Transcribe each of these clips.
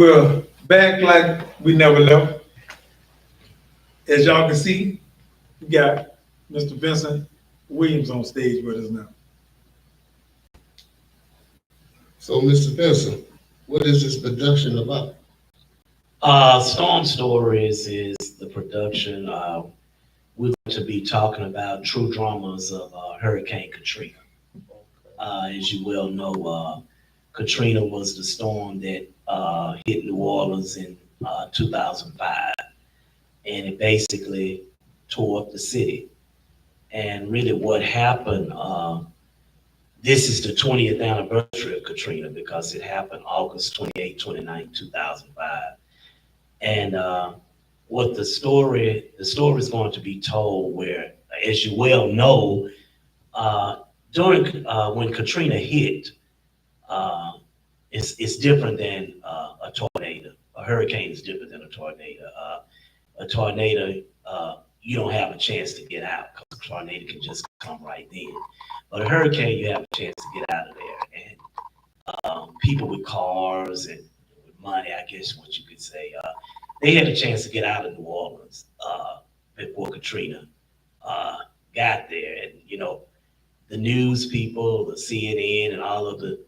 Well, back like we never left. As y'all can see, we got Mr. Vincent Williams on stage with us now. So, Mr. Vincent, what is this production about? Storm Stories is the production. We're going to be talking about true dramas of Hurricane Katrina. As you well know, Katrina was the storm that hit New Orleans in 2005, and it basically tore up the city. And really, what happened? This is the 20th anniversary of Katrina because it happened August 28, 29, 2005. And what the story is going to be told where, as you well know, during when Katrina hit, it's different than a tornado. A hurricane is different than a tornado. A tornado, you don't have a chance to get out because a tornado can just come right in. But a hurricane, you have a chance to get out of there. And people with cars and with money, I guess what you could say, they had a chance to get out of New Orleans before Katrina got there. And, you know, the news people, the CNN and all of the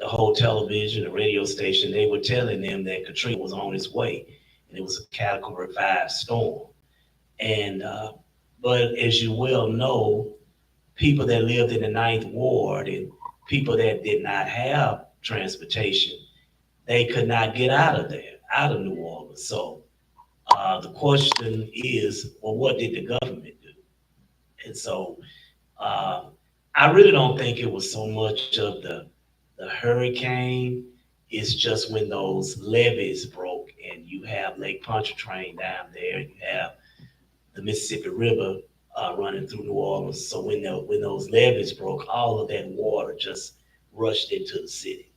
whole television, the radio station, they were telling them that Katrina was on its way and it was a Category 5 storm. And, but as you well know, people that lived in the Ninth Ward and people that did not have transportation, they could not get out of there, out of New Orleans. So the question is, well, what did the government do? And so I really don't think it was so much of the hurricane. It's just when those levees broke and you have Lake Pontchartrain down there, you have the Mississippi River running through New Orleans. So when those levees broke, all of that water just rushed into the city.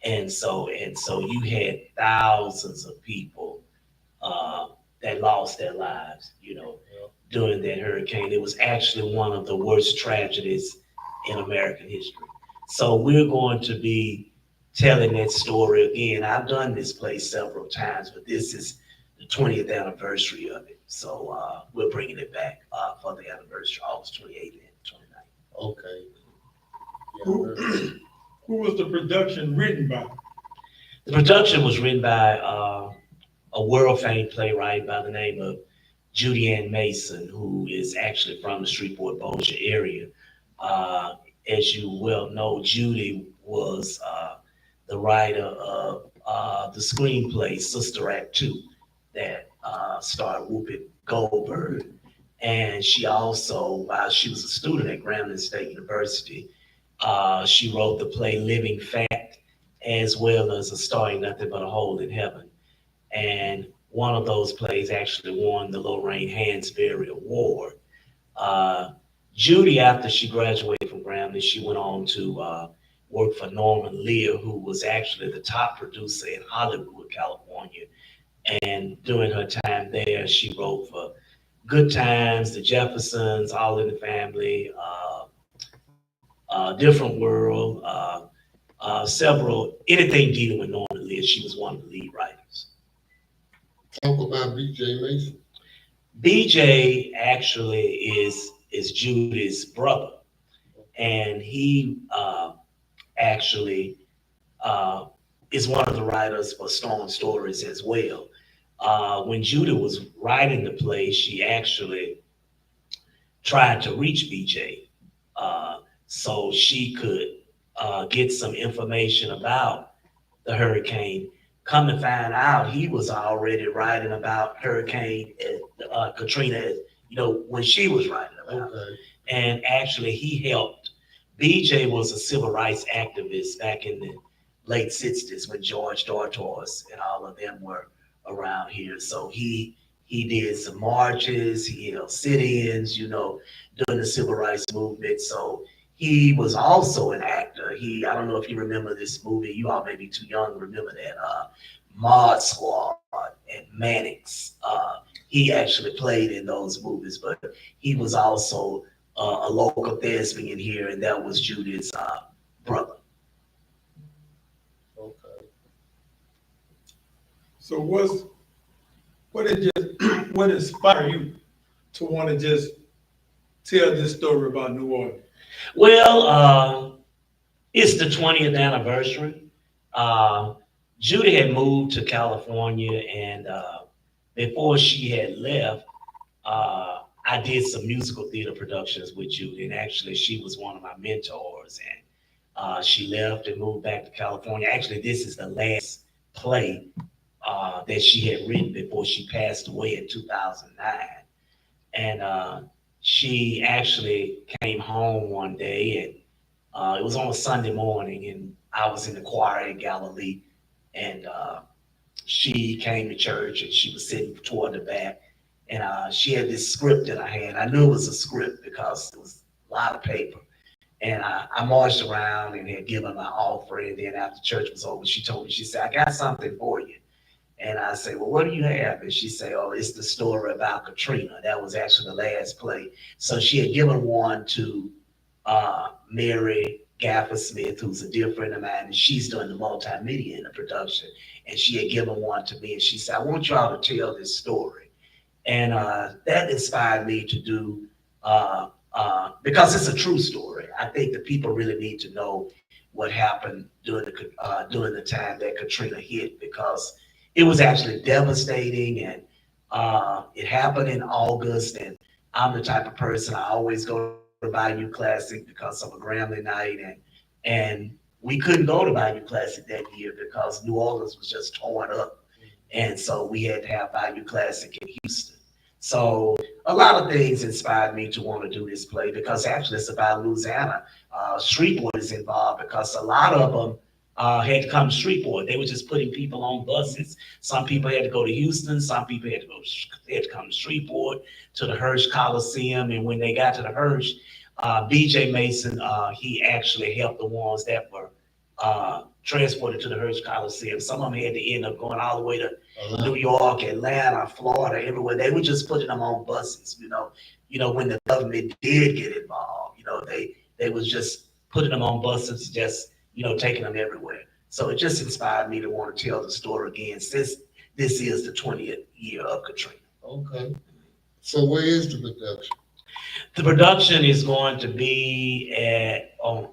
And so you had thousands of people that lost their lives, you know, during that hurricane. It was actually one of the worst tragedies in American history. So we're going to be telling that story again. I've done this play several times, but this is the 20th anniversary of it. So we're bringing it back for the anniversary, August 28th and 29th. Okay. Who was the production written by? The production was written by a world famed playwright by the name of Judi Ann Mason, who is actually from the Shreveport Bossier area. As you well know, Judi was the writer of the screenplay Sister Act 2 that starred Whoopi Goldberg. And she also, while she was a student at Grambling State University, she wrote the play Living Fact, as well as A Star Ain't Nothing But a Hole in Heaven. And one of those plays actually won the Lorraine Hansberry Award. Judi, after she graduated from Grambling, she went on to work for Norman Lear, who was actually the top producer in Hollywood, California. And during her time there, she wrote for Good Times, The Jeffersons, All in the Family, Different World, anything dealing with Norman Lear. She was one of the lead writers. Talk about B.J. Mason. BJ actually is Judy's brother, and he actually is one of the writers for Storm Stories as well. When Judy was writing the play, she actually tried to reach BJ so she could get some information about the hurricane. Come to find out, he was already writing about Hurricane Katrina, you know, when she was writing about it. And actually, he helped. BJ was a civil rights activist back in the late 60s when George Dortos and all of them were around here. So he did some marches, he held sit-ins, you know, during the civil rights movement. So he was also an actor. I don't know if you remember this movie. You all may be too young to remember that. Mod Squad and Mannix. He actually played in those movies, but he was also a local thespian here, and that was Judy's brother. Okay. So what it just, what inspired you to want to just tell this story about New Orleans? Well, it's the 20th anniversary. Uh, Judy had moved to California, and before she had left, I did some musical theater productions with Judy, and actually, she was one of my mentors. And she left and moved back to California. Actually, this is the last play that she had written before she passed away in 2009. And she actually came home one day, and it was on a Sunday morning, and I was in the choir in Galilee, and she came to church, and she was sitting toward the back, and she had this script in her hand. I knew it was a script because it was a lot of paper. And I marched around and had given my offering. And then after church was over, she told me, she said, "I got something for you." And I say, "Well, what do you have?" And she said, "Oh, it's the story about Katrina." That was actually the last play. So she had given one to Mary Gaffer Smith, who's a dear friend of mine, and she's doing the multimedia in the production. And she had given one to me, and she said, "I want y'all to tell this story." And that inspired me to do, because it's a true story. I think the people really need to know what happened during the time that Katrina hit, because it was actually devastating, and it happened in August. And I'm the type of person, I always go to Bayou Classic because of a Grambling night, and we couldn't go to Bayou Classic that year because New Orleans was just torn up, and so we had to have Bayou Classic in Houston. So a lot of things inspired me to want to do this play, because actually it's about Louisiana. Shreveport is involved because a lot of them had to come to Shreveport. They were just putting people on buses. Some people had to go to Houston. Some people had to come to Shreveport, to the Hirsch Coliseum. And when they got to the Hirsch, BJ Mason, he actually helped the ones that were transported to the Hirsch Coliseum. Some of them had to end up going all the way to New York, Atlanta, Florida, everywhere. They were just putting them on buses. When the government did get involved, they was just putting them on buses, just taking them everywhere. So it just inspired me to want to tell the story again, since this is the 20th year of Katrina. Okay. So where is the production? The production is going to be on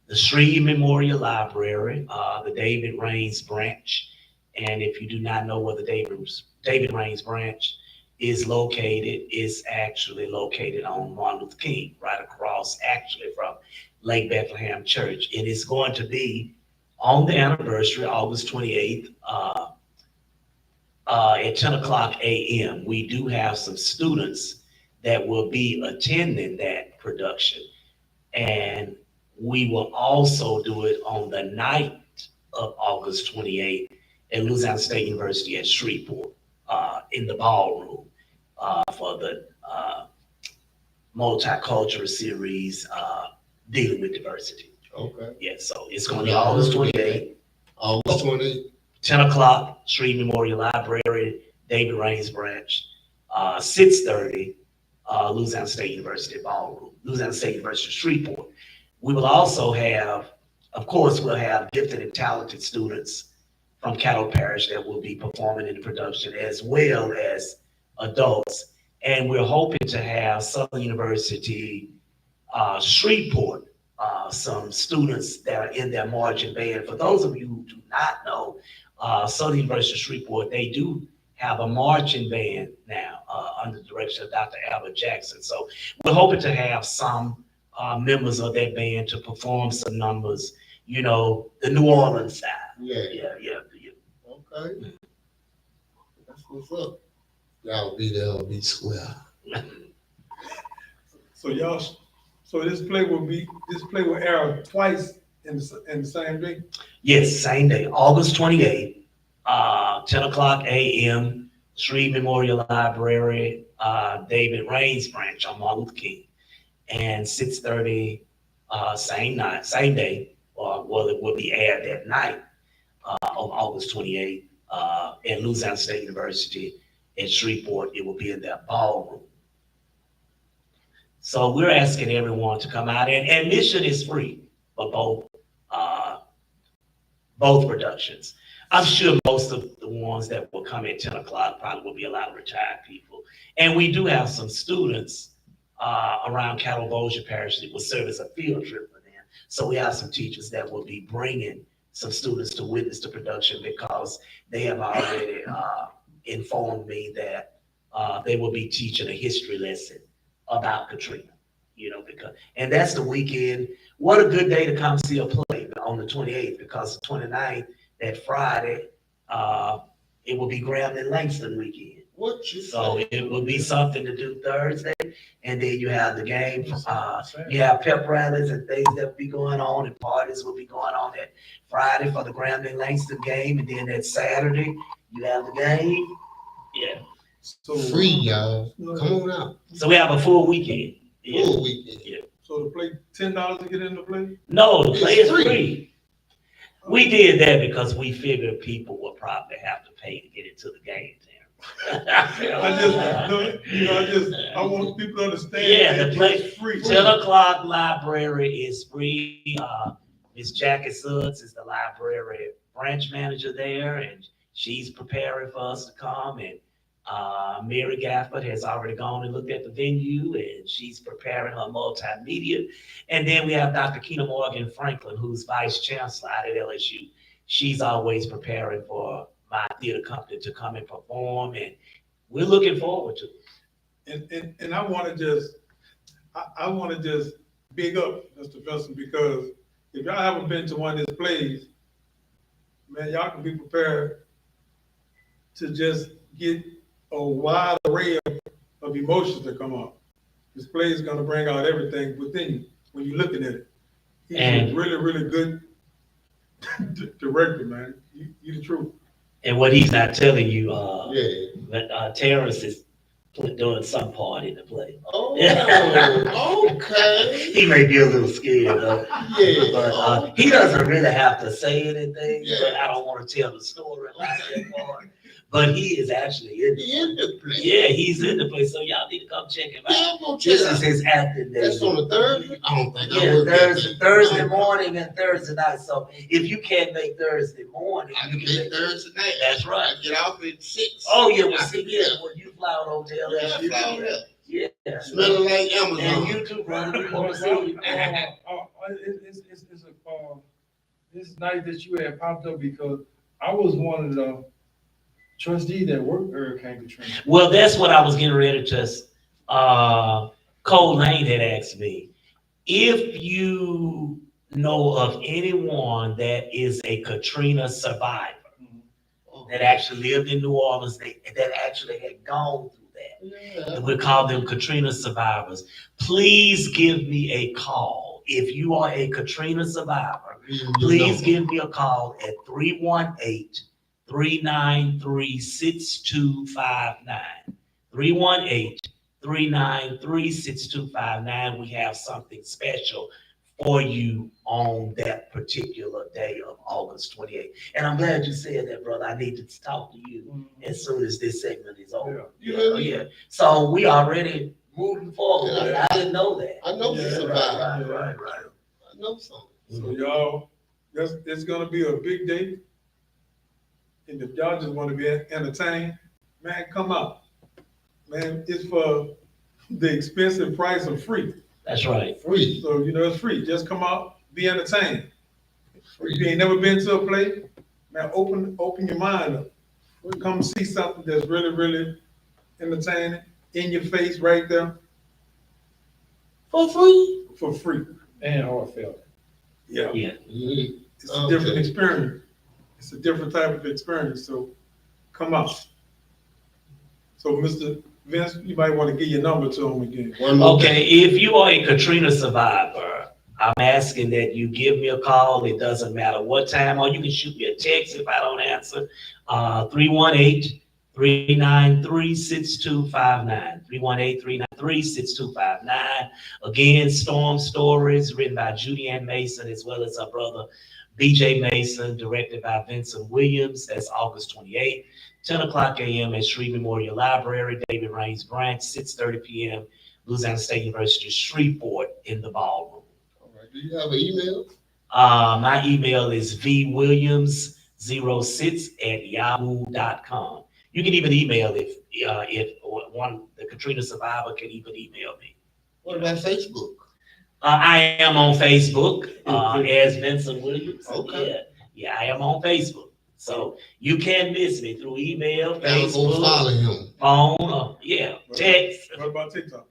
the Shreve Memorial Library, the David Raines branch. And if you do not know where the David Raines branch is located, it's actually located on Martin Luther King, right across actually from Lake Bethlehem Church. And it's going to be on the anniversary, August 28th, at 10 o'clock a.m. We do have some students that will be attending that production. And we will also do it on the night of August 28th at Louisiana State University at Shreveport, in the ballroom, for the multicultural series, dealing with diversity. Okay. Yeah, so it's going to be August 28th. August 28th. 10 o'clock, Shreve Memorial Library, David Raines branch. 6:30, Louisiana State University ballroom, Louisiana State University Shreveport. We will also have, of course, we'll have gifted and talented students from Caddo Parish that will be performing in the production, as well as adults. And we're hoping to have Southern University Shreveport, some students that are in their marching band. For those of you who do not know, Southern University Shreveport, they do have a marching band now, under the direction of Dr. Albert Jackson. So we're hoping to have some members of that band to perform some numbers, the New Orleans style. Yeah. Okay. That's what's up. Y'all be there or be square. So this play will air twice in the same day? Yes, same day, August 28th, 10 o'clock a.m., Shreve Memorial Library, David Raines branch on Martin Luther King, and 6:30, same day, well, it will be aired that night, on August 28th, at Louisiana State University at Shreveport. It will be in their ballroom. So we're asking everyone to come out, and admission is free for both productions. I'm sure most of the ones that will come at 10 o'clock probably will be a lot of retired people. And we do have some students around Catawba Parish that will serve as a field trip for them. So we have some teachers that will be bringing some students to witness the production because they have already informed me that they will be teaching a history lesson about Katrina. Because and that's the weekend. What a good day to come see a play on the 28th, because the 29th, that Friday, it will be Graham and Langston weekend. What you So say? it will be something to do Thursday, and then you have the game. You have pep rallies and things that will be going on, and parties will be going on that Friday for the Graham and Langston game, and then that Saturday you have the game. Yeah. So Free, y'all. Come on out. So we have a full weekend. Yeah. Full weekend. Yeah. So to play $10 to get in the play? No, the play It's is free. We did that because we figured people would probably have to pay to get into the game. I want people to understand. Yeah, that the play it's free. 10 o'clock library is free. Miss Jackie Suggs is the library branch manager there, and she's preparing for us to come. And Mary Gafford has already gone and looked at the venue, and she's preparing her multimedia. And then we have Dr. Keena Morgan Franklin, who's vice chancellor out at LSU. She's always preparing for my theater company to come and perform, and we're looking forward to it. And I want to just big up Mr. Vincent, because if y'all haven't been to one of his plays, man, y'all can be prepared to just get a wide array of emotions that come out. This play is going to bring out everything within you when you're looking at it. He's a really, really good director, man. You the truth. And what he's not telling you, Yeah. Terrence is doing some part in the play. Oh, okay. He may be a little scared, though. Yeah. But he doesn't really have to say anything, Yeah. but I don't want to tell the story like that part. But he is actually in He in the play. Yeah, he's in the play, so y'all need to come check him Yeah, out. I'm gonna check This it out. is his acting day. That's on the Thursday? I don't think I Yeah, work that day. Thursday morning and Thursday night. So if you can't make Thursday morning, I you can can make Thursday night. That's right. I get off at 6. Oh yeah, well I see, can yeah, get- when you fly out over there, Yeah, I fly over there. yeah. Smelling like And Amazon. you too, brother. We want to see you. It's nice that you had popped up, because I was one of the trustees that worked Hurricane Katrina. Well, that's what I was getting ready to. Cole Lane had asked me if you know of anyone that is a Katrina survivor that actually lived in New Orleans, that actually had gone through that. Yeah. We call them Katrina survivors. Please give me a call. If you are a Katrina survivor, please give me a call at 318-393-6259. 318-393-6259. We have something special for you on that particular day of August 28th. And I'm glad you said that, brother. I need to talk to you as soon as this segment is over. Yeah. So we already moving forward. Yeah. I didn't know that. I know some survivors. Right. I know some. So y'all, it's gonna be a big day. And if y'all just want to be entertained, man, come out. Man, it's for the expensive price of free. That's right. Free. So, it's free. Just come out, be entertained. If you ain't never been to a play, man, open your mind up. Come see something that's really, really entertaining, in your face right there, For free? for free. And heartfelt. Yeah. Yeah. It's a different experience. It's a different type of experience, so come out. So, Mr. Vince, you might want to give your number to him again. One more Okay, if you are a Katrina survivor, I'm asking that you give me a call. It doesn't matter what time, or you can shoot me a text if I don't answer. 318-393-6259. 318-393-6259. Again, Storm Stories, written by Judi Ann Mason, as well as her brother BJ Mason, directed by Vincent Williams. That's August 28th. 10 o'clock a.m. at Shreve Memorial Library, David Raines Branch, 6:30 p.m., Louisiana State University, Shreveport, in the ballroom. All right. Do you have an email? My email is vwilliams 06@yahoo.com. You can even email if the Katrina survivor can even email me. What about Facebook? I am on Facebook as Vincent Williams. Okay. Yeah, I am on Facebook. So you can miss me through email, I'll go follow Facebook, him. phone, text. What about TikTok?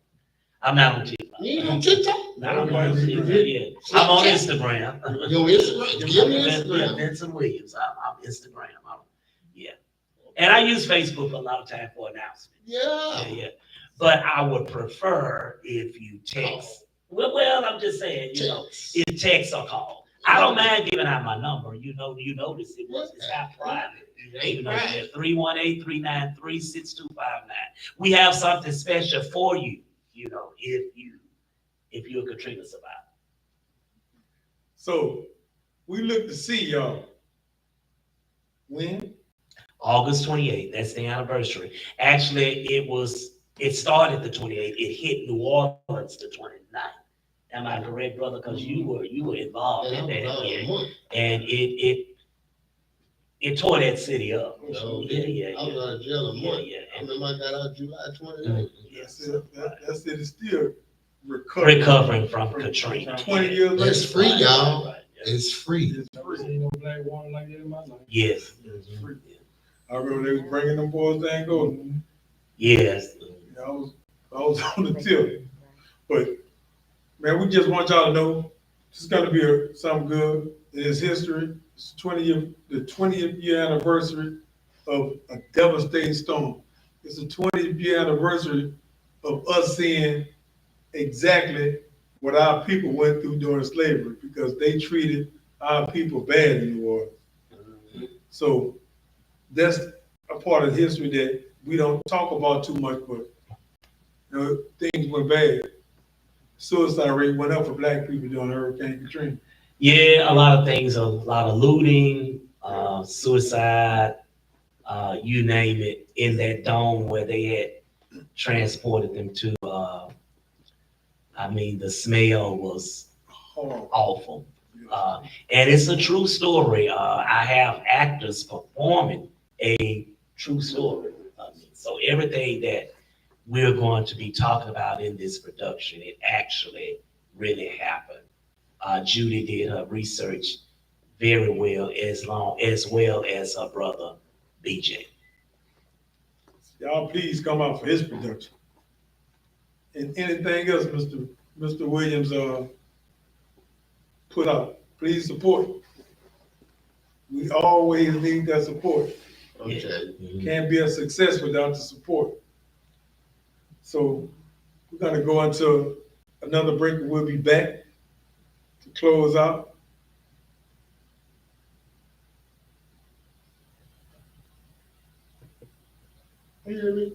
I'm not on TikTok. You ain't on TikTok? Not on Everybody TikTok, need yeah. I'm on Instagram. Your Instagram? Give me Yeah, Instagram. Vincent Williams. I'm Instagram. Yeah. And I use Facebook a lot of time for announcements. Yeah. But I would prefer if you text. Well, I'm just saying, if text or call. I don't mind giving out my number. You notice it's not private. Ain't private. 318-393-6259. We have something special for you, if you're a Katrina survivor. So we look to see y'all. When? August 28th, that's the anniversary. Actually, it started the 28th. It hit New Orleans the 29th. Am I correct, brother? Because you were involved in that. And it tore that city up. I was out of jail a month. I remember I got out July 28th. That city's still recovering from Katrina. 20 years later. It's free, y'all. Right. It's free. It's Never free. seen no black water like that in my life. Yes. It's free. I remember they was bringing them boys to Angola. Yes. I was on the tip. But man, we just want y'all to know this is gonna be something good in its history. It's the 20th year anniversary of a devastating storm. It's the 20th year anniversary of us seeing exactly what our people went through during slavery, because they treated our people bad in New Orleans. So that's a part of history that we don't talk about too much, but things went bad. Suicide rate went up for black people during Hurricane Katrina. Yeah, a lot of things, a lot of looting, suicide, you name it, in that dome where they had transported them to. The smell was awful. And it's a true story. I have actors performing a true story. So everything that we're going to be talking about in this production, it actually really happened. Judi did her research very well, as well as her brother, BJ. Y'all please come out for his production. And anything else Mr. Williams put out, please support. We always need that support. Okay. Mm-hmm. Can't be a success without the support. So we're gonna go into another break and we'll be back to close out. You hear me?